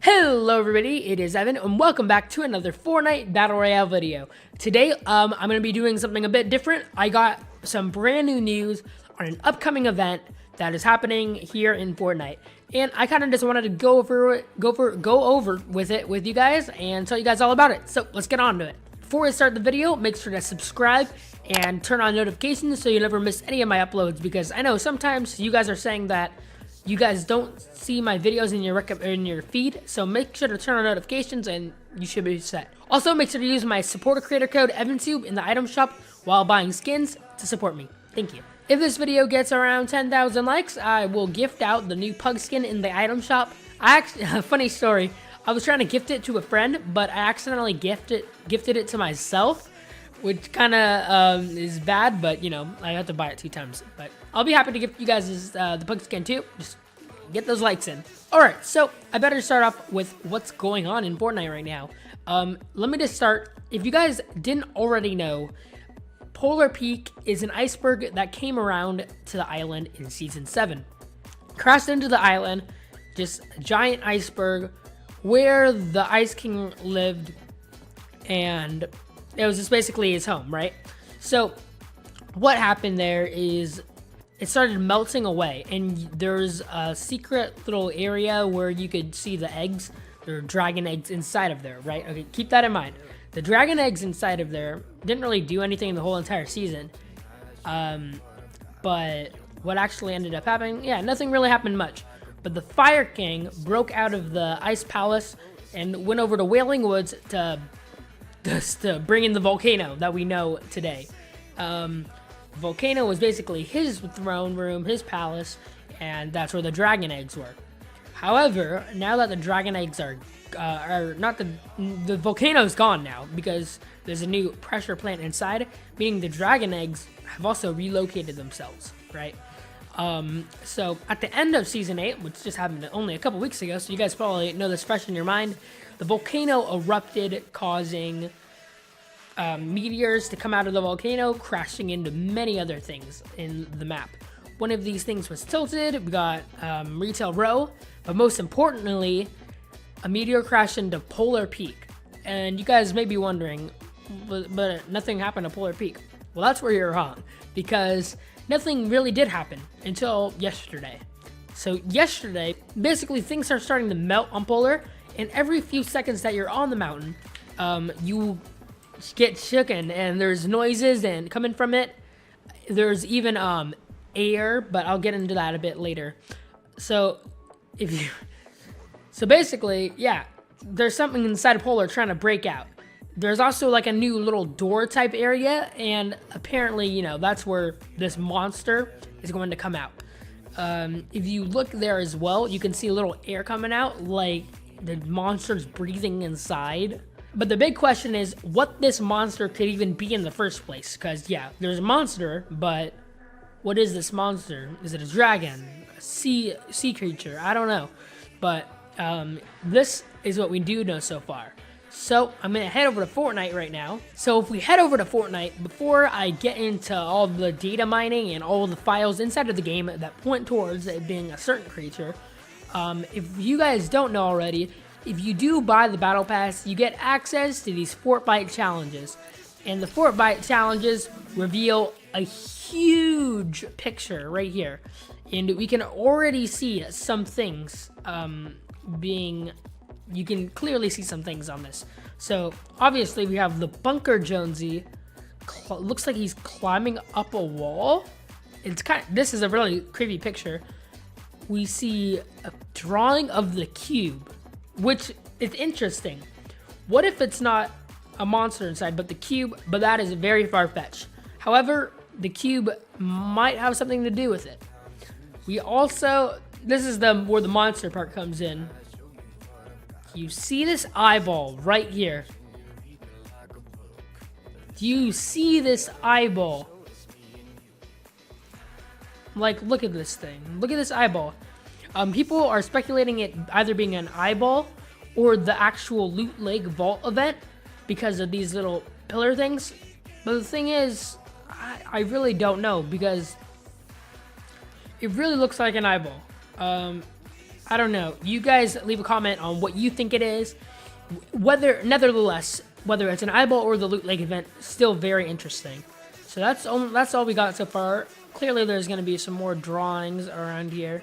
Hello everybody, it is Evan and welcome back to another Fortnite Battle Royale video. Today, I'm going to be doing something a bit different. I got some brand new news on an upcoming event that is happening here in Fortnite. And I kind of just wanted to go over with it with you guys and tell you guys all about it. So let's get on to it. Before I start the video, make sure to subscribe and turn on notifications so you never miss any of my uploads, because I know sometimes you guys are saying that you guys don't see my videos in your feed, so make sure to turn on notifications and you should be set. Also, make sure to use my supporter creator code EvanTube in the item shop while buying skins to support me. Thank you. If this video gets around 10,000 likes, I will gift out the new pug skin in the item shop. Funny story, I was trying to gift it to a friend, but I accidentally gifted it to myself, which kind of is bad, but you know, I have to buy it 2 times. But I'll be happy to gift you guys the pug skin too. Just get those likes in. Alright, so I better start off with what's going on in Fortnite right now. Let me just start. If you guys didn't already know, Polar Peak is an iceberg that came around to the island in Season 7. Crashed into the island, just a giant iceberg where the Ice King lived, and it was just basically his home, right? So what happened there is it started melting away, and there's a secret little area where you could see the eggs. There are dragon eggs inside of there, right? Okay, keep that in mind. The dragon eggs inside of there didn't really do anything the whole entire season. But what actually ended up happening, yeah, nothing really happened much. But the Fire King broke out of the Ice Palace and went over to Wailing Woods to bring in the volcano that we know today. Volcano was basically his throne room, his palace, and that's where the dragon eggs were. However, now that the dragon eggs are not the volcano's gone now because there's a new pressure plant inside, meaning the dragon eggs have also relocated themselves, right? So at the end of Season 8, which just happened only a couple weeks ago, so you guys probably know this fresh in your mind, the volcano erupted, causing meteors to come out of the volcano, crashing into many other things in the map. One of these things was tilted. We got Retail Row, but most importantly, a meteor crashed into Polar Peak. And you guys may be wondering, but nothing happened to Polar Peak. Well, that's where you're wrong, because nothing really did happen until yesterday. So yesterday, basically things are starting to melt on Polar, and every few seconds that you're on the mountain, you get shooken, and there's noises and coming from it. There's even air, but I'll get into that a bit later. So basically, yeah, there's something inside of Polar trying to break out. There's also like a new little door type area, and apparently, you know, that's where this monster is going to come out. If you look there as well, you can see a little air coming out, like the monster's breathing inside. But the big question is what this monster could even be in the first place. Because, yeah, there's a monster, but what is this monster? Is it a dragon? A sea creature? I don't know. But this is what we do know so far. So I'm going to head over to Fortnite right now. So if we head over to Fortnite, before I get into all the data mining and all the files inside of the game that point towards it being a certain creature, if you guys don't know already, if you do buy the Battle Pass, you get access to these Fortnite challenges. And the Fortnite challenges reveal a huge picture right here. And we can already see some things you can clearly see some things on this. So obviously we have the Bunker Jonesy. Looks like he's climbing up a wall. This is a really creepy picture. We see a drawing of the cube, which is interesting. What if it's not a monster inside, but the cube? But that is very far-fetched. However, the cube might have something to do with it. We also, this is where the monster part comes in. You see this eyeball right here. Do you see this eyeball? Like, look at this thing. Look at this eyeball. People are speculating it either being an eyeball or the actual Loot Lake Vault event because of these little pillar things. But the thing is, I really don't know, because it really looks like an eyeball. I don't know. You guys leave a comment on what you think it is. Nevertheless, whether it's an eyeball or the Loot Lake event, still very interesting. So that's all we got so far. Clearly, there's going to be some more drawings around here.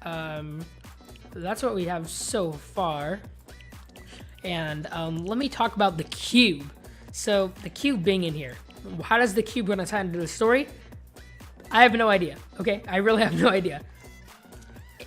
That's what we have so far. And let me talk about the cube. So the cube being in here. How does the cube going to tie into the story? I have no idea. Okay, I really have no idea.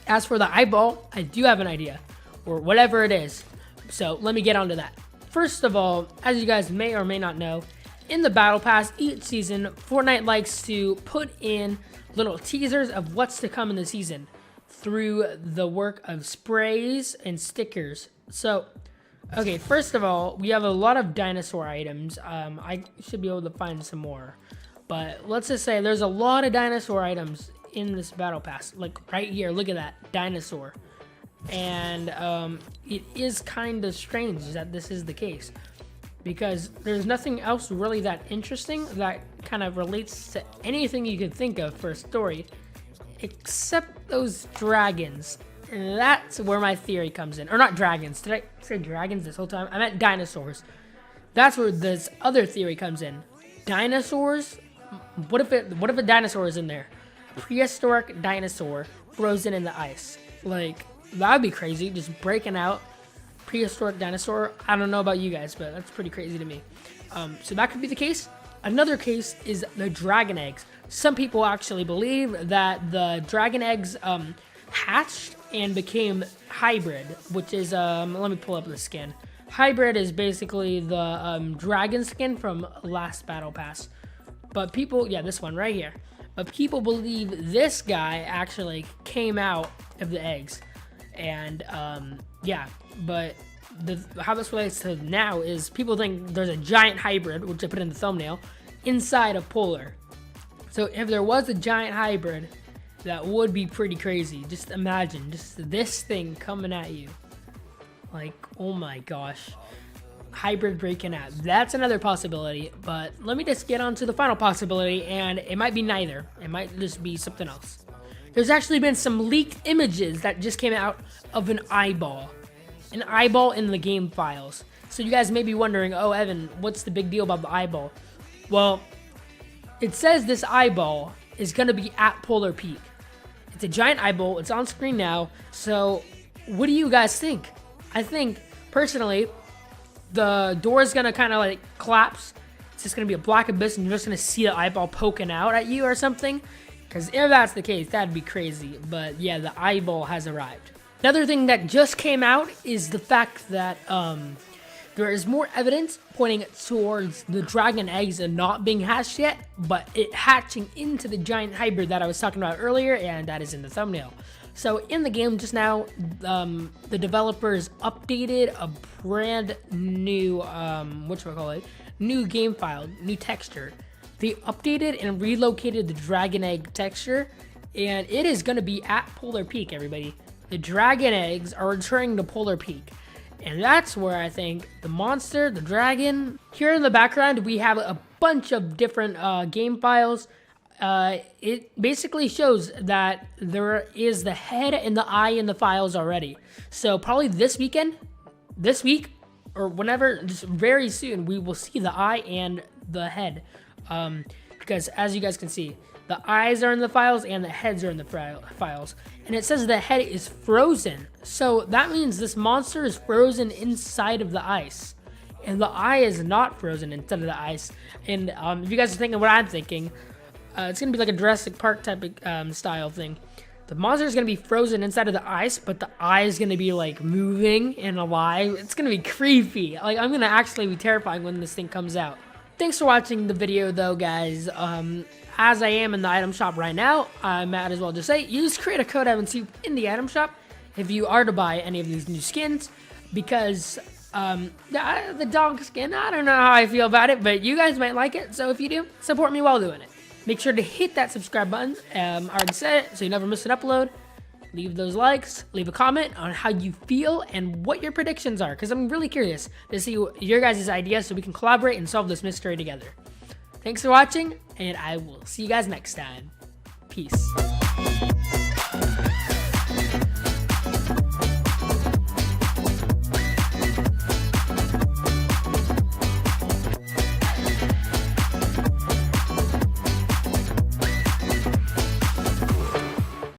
As for the eyeball, I do have an idea, or whatever it is. So let me get onto that. First of all, as you guys may or may not know, in the Battle Pass each season, Fortnite likes to put in little teasers of what's to come in the season through the work of sprays and stickers. So, okay, first of all, we have a lot of dinosaur items. I should be able to find some more. But let's just say there's a lot of dinosaur items in this Battle Pass. Like right here, look at that, dinosaur. And it is kind of strange that this is the case, because there's nothing else really that interesting that kind of relates to anything you could think of for a story, except those dragons. And that's where my theory comes in. Or not dragons. Did I say dragons this whole time? I meant dinosaurs. That's where this other theory comes in. Dinosaurs? What if a dinosaur is in there? A prehistoric dinosaur frozen in the ice. Like, that would be crazy. Just breaking out. Prehistoric dinosaur. I don't know about you guys, but that's pretty crazy to me. So that could be the case. Another case is the dragon eggs. Some people actually believe that the dragon eggs hatched and became hybrid, which is let me pull up the skin. Hybrid is basically the dragon skin from last Battle Pass. But people, yeah, this one right here. But people believe this guy actually came out of the eggs. And yeah, but how this relates to now is people think there's a giant hybrid, which I put in the thumbnail, inside of Polar. So if there was a giant hybrid, that would be pretty crazy. Just imagine, just this thing coming at you. Like, oh my gosh. Hybrid breaking out. That's another possibility, but let me just get on to the final possibility, and it might be neither. It might just be something else. There's actually been some leaked images that just came out of an eyeball. An eyeball in the game files. So you guys may be wondering, oh, Evan, what's the big deal about the eyeball? Well, it says this eyeball is going to be at Polar Peak. It's a giant eyeball. It's on screen now. So what do you guys think? I think, personally, the door is going to kind of like collapse. It's just going to be a black abyss, and you're just going to see the eyeball poking out at you or something. Because if that's the case, that'd be crazy. But yeah, the eyeball has arrived. Another thing that just came out is the fact that there is more evidence pointing towards the dragon eggs and not being hatched yet, but it hatching into the giant hybrid that I was talking about earlier, and that is in the thumbnail. So in the game just now, the developers updated a brand new, new game file, new texture. They updated and relocated the dragon egg texture, and it is going to be at Polar Peak, everybody. The dragon eggs are returning to Polar Peak. And that's where I think the monster, the dragon... Here in the background, we have a bunch of different game files. It basically shows that there is the head and the eye in the files already. So probably this week, or whenever, just very soon, we will see the eye and the head. Because as you guys can see, the eyes are in the files and the heads are in the files. And it says the head is frozen. So that means this monster is frozen inside of the ice. And the eye is not frozen inside of the ice. And if you guys are thinking what I'm thinking, it's going to be like a Jurassic Park type of style thing. The monster is going to be frozen inside of the ice, but the eye is going to be like moving and alive. It's going to be creepy. Like, I'm going to actually be terrifying when this thing comes out. Thanks for watching the video though, guys. As I am in the item shop right now, I might as well just say, use creator code EvanTube in the item shop if you are to buy any of these new skins, because the dog skin, I don't know how I feel about it, but you guys might like it, so if you do, support me while doing it. Make sure to hit that subscribe button, I already said it, so you never miss an upload. Leave those likes, leave a comment on how you feel and what your predictions are, because I'm really curious to see your guys' ideas so we can collaborate and solve this mystery together. Thanks for watching, and I will see you guys next time. Peace.